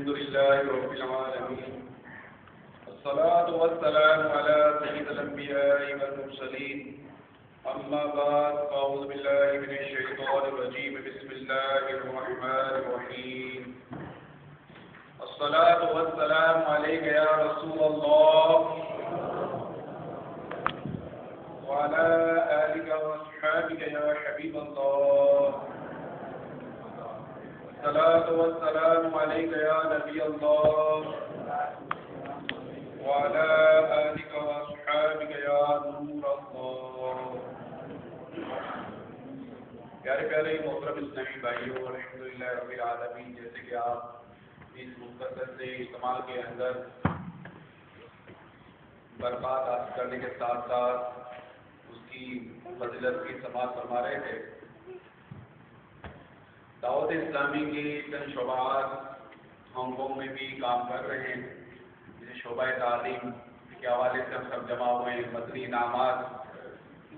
الحمد لله رب العالمين الصلاة والسلام على سيد الأنبياء والمرسلين أما بعد أعوذ بالله من الشيطان الرجيم بسم الله الرحمن الرحيم الصلاة والسلام عليك يا رسول الله وعلى آلك وأصحابك يا حبيب الله الصلاة والسلام عليك يا نبي الله وعلى آلك وأصحابك يا نور الله. پیارے پیارے محترم اسلامی بھائیوں، الحمدللہ رب العالمین، جیسے کہ آپ اس مختصر سے اجتماع کے اندر برکات حاصل کرنے کے ساتھ ساتھ اس کی فضیلت کی سماعت فرما رہے تھے، دعوت اسلامی کے چند شعبات ہانگ کانگ میں بھی کام کر رہے ہیں، جیسے شعبہ تعلیم کے حوالے سے ہم سب جمع ہوئے ہیں. مدنی انعامات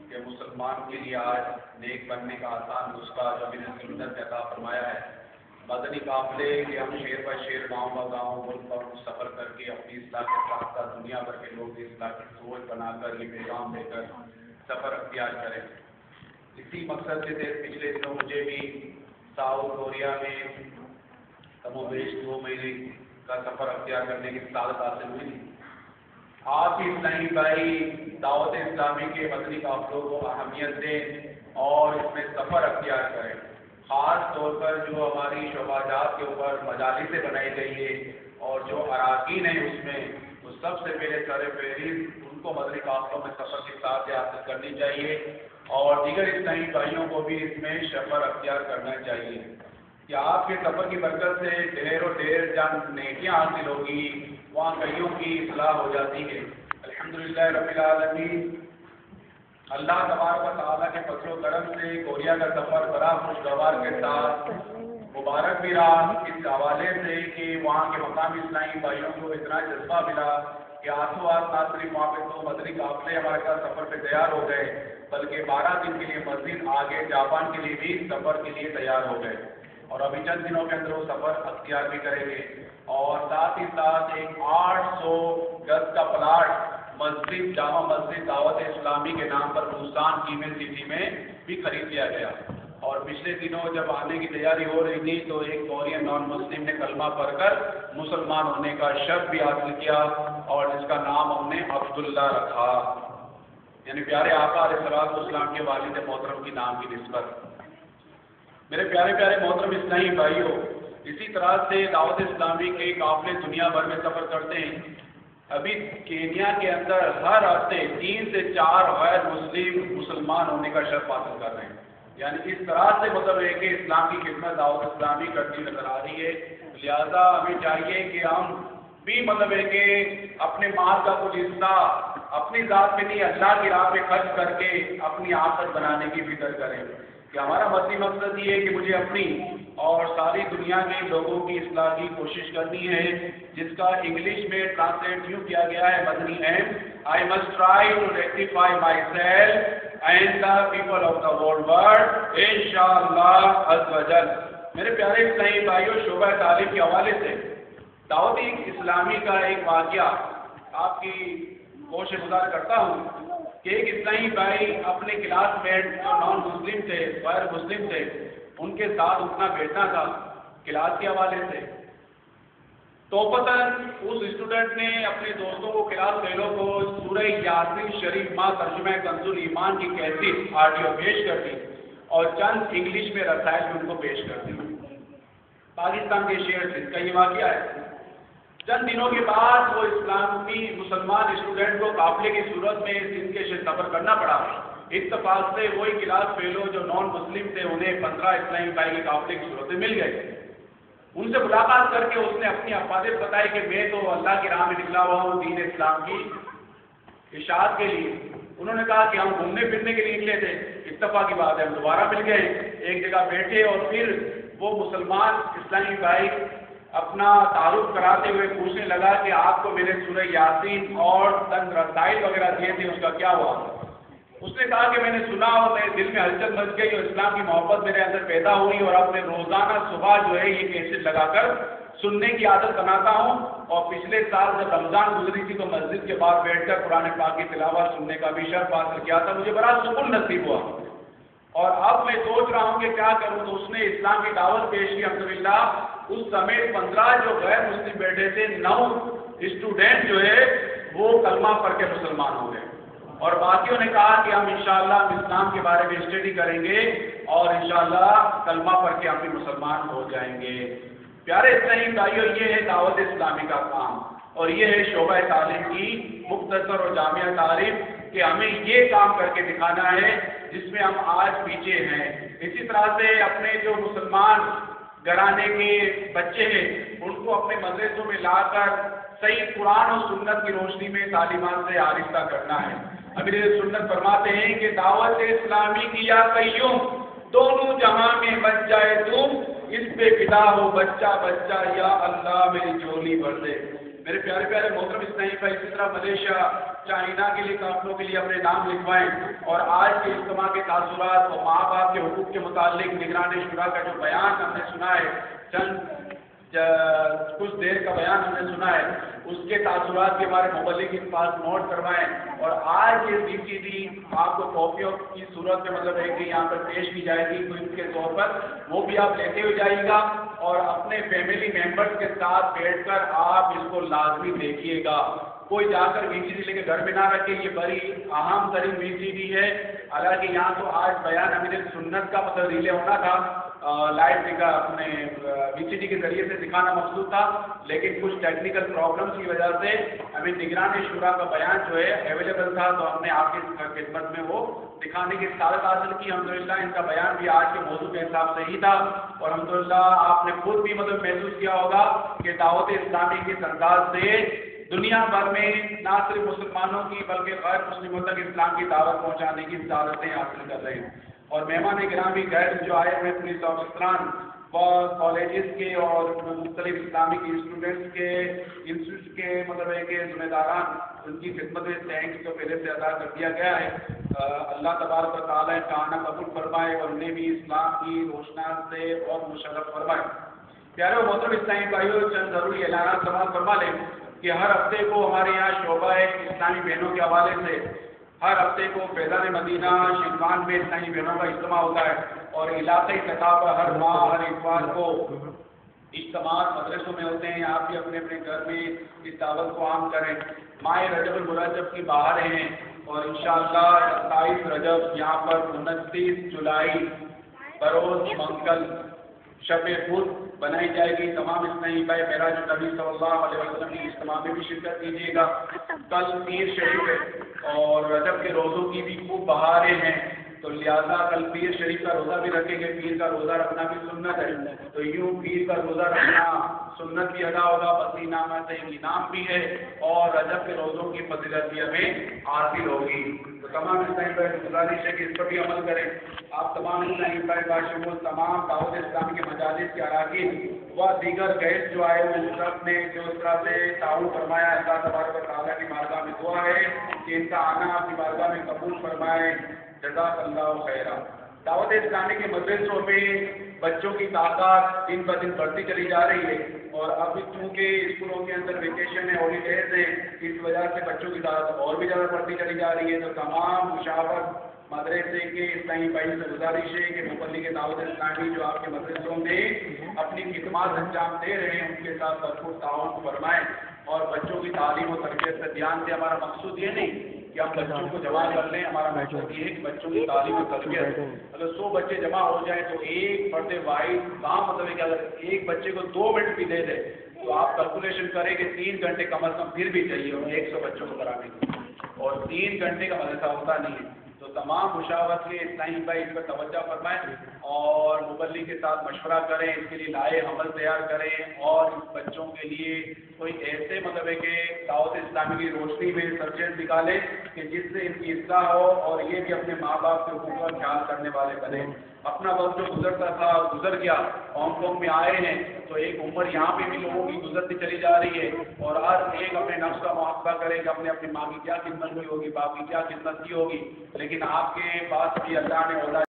کہ مسلمان کے لیے آج نیک بننے کا آسان نسخہ جو ہمیں سنت نے عطا فرمایا ہے. مدنی قافلے کہ ہم شہر بہ شہر، گاؤں بہ گاؤں، ملک بہ ملک سفر کر کے اپنی اصلاح کے ساتھ ساتھ دنیا بھر کے لوگ اصلاح کی سوچ بنا کر یہ پیغام دے کر سفر اختیار کریں. اسی مقصد سے پچھلے دنوں مجھے بھی ساؤتھ کوریا میں کم و بیش 2 مہینے کا سفر اختیار کرنے کی سعادت حاصل ہوئی. آپ بھی اسلامی بھائی دعوت اسلامی کے مدنی قافلوں کو اہمیت دیں اور اس میں سفر اختیار کریں. خاص طور پر جو ہماری شعبہ جات کے اوپر مجالسیں بنائی گئی ہے اور جو اراکین ہیں اس میں، تو سب سے پہلے سر فہرست ان کو مدنی قافلوں میں سفر کی سعادت حاصل کرنی چاہیے اور دیگر اسلامی بھائیوں کو بھی اس میں سفر اختیار کرنا چاہیے کہ آپ کے سفر کی برکت سے ڈھیر و ڈھیر جان نیکیاں حاصل ہوگی، وہاں کئیوں کی اصلاح ہو جاتی ہے. الحمدللہ رب العالمین، اللہ تبارک و تعالیٰ کے فضل و کرم سے کوریا کا سفر بڑا خوشگوار کے ساتھ مبارک بھی رہا، اس حوالے سے کہ وہاں کے مقامی اسلامی بھائیوں کو اتنا جذبہ ملا کہ آسو آس نہ صرف وہاں پہ 2 مدنی قافلے ہمارے ساتھ سفر پہ تیار ہو گئے، بلکہ 12 دن کے لیے مزید آگے جاپان کے لیے بھی سفر کے لیے تیار ہو گئے اور ابھی چند دنوں کے اندر وہ سفر اختیار بھی کریں گے. اور ساتھ ہی ساتھ ایک 800 گز کا پلاٹ مسجد جامع مسجد دعوت اسلامی کے نام پر بلوچستان فیمل سٹی میں بھی خرید لیا گیا. اور پچھلے دنوں جب آنے کی تیاری ہو رہی تھی تو ایک کورین نان مسلم نے کلمہ پڑھ کر مسلمان ہونے کا شرف بھی حاصل کیا اور جس کا نام ہم نے عبداللہ رکھا، یعنی پیارے آقا علیہ الصلوۃ والسلام کے والد محترم کی نام کی نسبت. میرے پیارے پیارے محترم اسلامی بھائیوں، اسی طرح سے دعوت اسلامی کے قافلے دنیا بھر میں سفر کرتے ہیں. ابھی کینیا کے اندر ہر ہفتے 3 سے 4 غیر مسلمان ہونے کا شرف حاصل کر رہے ہیں. یعنی اس طرح سے مطلب ہے کہ اسلام کی خدمت دعوت اسلامی کرتی نظر آ رہی ہے. لہذا ہمیں چاہیے کہ ہم بھی مطلب ہے کہ اپنے مال کا کچھ حصہ اپنی ذات میں نہیں، اللہ کی راہ پہ خرچ کر کے اپنی آخرت بنانے کی فکر کریں کہ ہمارا مطلب مقصد یہ ہے کہ مجھے اپنی اور ساری دنیا کے لوگوں کی اصلاح کی کوشش کرنی ہے، جس کا انگلش میں ٹرانسلیٹ یوں کیا گیا ہے مدنی M I must try to rectify myself and the people of the whole world انشاءاللہ عز و جل. میرے پیارے اسلامی بھائیوں، شعبہ تعلیم کے حوالے سے دعوت اسلامی کا ایک واقعہ آپ کی گوش گزار کرتا ہوں کہ ایک اسلامی بھائی اپنے کلاس میٹ جو نان مسلم تھے، غیر مسلم تھے، ان کے ساتھ اٹھنا بیٹھنا تھا کلاس کے حوالے سے. تو پتن اس اسٹوڈنٹ نے اپنے دوستوں کو، کلاس فیلو کو سورہ یاسین شریف ماں ترجمہ کنز ایمان کی کیسٹ آڈیو پیش کر دی اور چند انگلش میں رسائل بھی ان کو پیش کر دی پاکستان کے شہر سے. اس کا یہ واقعہ ہے. چند دنوں کے بعد وہ اسلامی مسلمان اسٹوڈنٹ کو قافلے کی صورت میں سندھ کے سفر کرنا پڑا. اتفاق سے وہی کلاس فیلو جو نان مسلم تھے انہیں 15 اسلامی بھائی کے قافلے کی صورت میں مل گئے. ان سے ملاقات کر کے اس نے اپنی افادیت بتائی کہ میں تو اللہ کی راہ میں نکلا ہوا ہوں دین اسلام کی اشاعت کے لیے. انہوں نے کہا کہ ہم گھومنے پھرنے کے لیے نکلے تھے. اتفاق کی بات ہے ہم دوبارہ مل گئے، ایک جگہ بیٹھے اور پھر وہ مسلمان اسلامی بھائی اپنا تعارف کراتے ہوئے پوچھنے لگا کہ آپ کو میں نے سورہ یاسین اور چند رسائل وغیرہ دیے تھے، اس کا کیا ہوا؟ اس نے کہا کہ میں نے سنا اور میرے دل میں ہلچل مچ گئی اور اسلام کی محبت میرے اندر پیدا ہوئی اور اب میں روزانہ صبح جو ہے یہ کیسٹ لگا کر سننے کی عادت بناتا ہوں، اور پچھلے سال جب رمضان گزری تھی تو مسجد کے باہر بیٹھ کر قرآن پاک کی تلاوت سننے کا بھی شرف حاصل کیا تھا، مجھے بڑا سکون نصیب ہوا، اور اب میں سوچ رہا ہوں کہ کیا کروں۔ تو اس نے اسلام کی دعوت پیش کی الحمدللہ، اس سمیت 15 جو غیر مسلم بیٹھے تھے 9 اسٹوڈنٹ جو ہے وہ کلمہ پڑھ کے مسلمان ہو گئے، اور باقیوں نے کہا کہ ہم انشاءاللہ اسلام کے بارے میں اسٹڈی کریں گے اور انشاءاللہ کلمہ پڑھ کے ہم بھی مسلمان ہو جائیں گے۔ پیارے اسلامی بھائیو، یہ ہے دعوت اسلامی کا کام، اور یہ ہے شعبہ تعلیم کی مختصر اور جامع تعلیم کہ ہمیں یہ کام کر کے دکھانا ہے جس میں ہم آج پیچھے ہیں۔ اسی طرح سے اپنے جو مسلمان گھرانے کے بچے ہیں ان کو اپنے مدرسوں میں لا کر صحیح قرآن اور سنت کی روشنی میں تعلیمات سے آراستہ کرنا ہے۔ امیر سنت فرماتے ہیں کہ دعوت اسلامی کی یا قیوم دونوں جہاں میں بچ جائے تم، اس پہ فدا ہو بچہ بچہ یا اللہ میری جھولی بھر دے۔ میرے پیارے پیارے محترم اسلامی بھائی، اسی طرح ملیشیا چائنا کے لیے کافلوں کے لیے اپنے نام لکھوائیں، اور آج کے اجتماع کے تاثرات اور ماں باپ کے حقوق کے متعلق نگران شورا کا جو بیان ہم نے سنا ہے، کچھ دیر کا بیان ہم نے سنا ہے، اس کے تاثرات کے ہمارے مبلغ کے پاس نوٹ کروائیں، اور آج یہ DVD آپ کو کاپیوں کی صورت میں مطلب ہے کہ یہاں پر پیش کی جائے گی کوئز کے طور پر، وہ بھی آپ لیتے ہوئے جائیے گا، اور اپنے فیملی ممبرس کے ساتھ بیٹھ کر آپ اس کو لازمی دیکھیے گا۔ کوئی جا کر VCD لے کے گھر میں نہ رکھے، یہ بڑی اہم ترین VCD ہے۔ حالانکہ یہاں تو آج بیان امیر سنت کا مطلب ریلے ہونا تھا، لائیو کا اپنے VCD کے ذریعے سے دکھانا مقصود تھا، لیکن کچھ ٹیکنیکل پرابلمس کی وجہ سے ہمیں نگران شورا کا بیان جو ہے اویلیبل تھا، تو ہم نے آپ کی خدمت میں وہ دکھانے کی سعادت حاصل کی۔ الحمدللہ ان کا بیان بھی آج کے موضوع کے حساب سے ہی تھا، اور الحمدللہ آپ نے خود بھی مطلب محسوس کیا ہوگا کہ دعوت اسلامی کے انداز سے دنیا بھر میں نہ صرف مسلمانوں کی بلکہ غیر مسلموں تک اسلام کی دعوت پہنچانے کی سعادتیں حاصل کر رہے ہیں۔ اور مہمان گرامی غیر جو آئے ہوئے پولیس افسران و کالجز کے اور مختلف اسلامک اسٹوڈنٹس کے انسٹیٹیوٹ کے مطلب ہے کہ ذمہ داران، ان کی خدمت میں تھینکس تو پہلے سے ادا کر دیا گیا ہے۔ اللہ تبارک و تعالیٰ کہانا قبول فرمائے اور انہیں بھی اسلام کی روشناس سے اور مشرف فرمائے۔ پیارے محترم اسلامی بھائیوں، چند ضروری اعلانات سماعت فرما لیں کہ ہر ہفتے کو ہمارے یہاں شعبہ اسلامی بہنوں کے حوالے سے ہر ہفتے کو فیضان مدینہ شیروان میں اسلامی بہنوں کا اجتماع ہوتا ہے، اور علاقائی سطح پر ہر ماہ ہر اتوار کو اجتماعات مدرسوں میں ہوتے ہیں۔ آپ بھی اپنے اپنے گھر میں اس دعوت کو عام کریں۔ ماہ رجب المرجب کی بہاریں ہیں، اور انشاءاللہ 27 رجب یہاں پر 29 جولائی بروز منگل شب خود بنائی جائے گی۔ تمام اسلامی بھائی معراج نبی صلی اللہ علیہ وسلم کی اجتماع میں بھی شرکت کیجیے گا۔ کل پیر شریف ہے اور رجب کے روزوں کی بھی خوب بہاریں ہیں، تو لہٰذا کل پیر شریف کا روزہ بھی رکھیں گے۔ پیر کا روزہ رکھنا بھی سنت ہے، تو یوں پیر کا روزہ رکھنا سنت بھی ادا ہوگا، بدی نامہ سے انعام بھی ہے، اور رجب کے روزوں کی فضیلت بھی ہمیں حاصل ہوگی۔ تو تمام اسلامی بھائی گزارش ہے کہ اس پر بھی عمل کریں۔ آپ تمام اسلامی بھائی باشمول تمام دعوت اسلامی کے مجالس کے اراکین و دیگر گیسٹ جو آئے ہوئے سب نے جو اس طرح سے تعاون فرمایا، اللہ تبارک و تعالیٰ کی بارگاہ میں دعا ہے کہ ان کا آنا آپ کی بارگاہ میں قبول فرمائے۔ جزاک اللہ خیرہ۔ دعوت اسلامی کے مدرسوں میں بچوں کی تعداد دن بہ دن بڑھتی چلی جا رہی ہے، اور اب چونکہ اسکولوں کے اندر ویکیشن ہے، ہالیڈیز ہیں، اس وجہ سے بچوں کی تعداد اور بھی زیادہ بڑھتی چلی جا رہی ہے۔ تو تمام مشاورت مدرسے کے اسلامی بھائی سے گزارش ہے کہ مبلغ دعوت اسلامی جو آپ کے مدرسوں میں اپنی خدمات انجام دے رہے ہیں ان کے ساتھ بھرپور تعاون فرمائیں، اور بچوں کی تعلیم و تربیت سے دھیان دیں۔ ہمارا مقصود یہ نہیں کہ ہم بچوں کو جمع کر لیں، ہمارا مقصد یہ ہے کہ بچوں کی تعلیم و تربیت، اگر 100 بچے جمع ہو جائیں تو ایک فرد واحد کام مطلب ہے کہ اگر ایک بچے کو 2 منٹ بھی دے دے تو آپ کیلکولیشن کریں کہ 3 گھنٹے کم از کم پھر بھی چاہیے 100 بچوں کو کرانے کے، اور 3 گھنٹے کا مدرسہ ہوتا نہیں ہے۔ تو تمام مشاورت کے اسلامی بھائی اس پر توجہ فرمائیں اور مبلغ کے ساتھ مشورہ کریں، اس کے لیے لائے عمل تیار کریں، اور اس بچوں کے لیے کوئی ایسے مطلب ہے کہ دعوت اسلامی کی روشنی میں سبجیکٹ نکالیں کہ جس سے ان کی اصلاح ہو، اور یہ بھی اپنے ماں باپ کے حقوق کا خیال کرنے والے بنے۔ اپنا وقت جو گزرتا تھا گزر گیا، ہانگ کانگ میں آئے ہیں تو ایک عمر یہاں پہ بھی لوگوں کی گزرتی چلی جا رہی ہے، اور ہر ایک اپنے نفس کا محاسبہ کرے کہ اپنے اپنی ماں کی کیا خدمت کی ہوگی، باپ کی کیا خدمت کی ہوگی، لیکن لیکن آپ کے پاس بھی اللہ نے عہدہ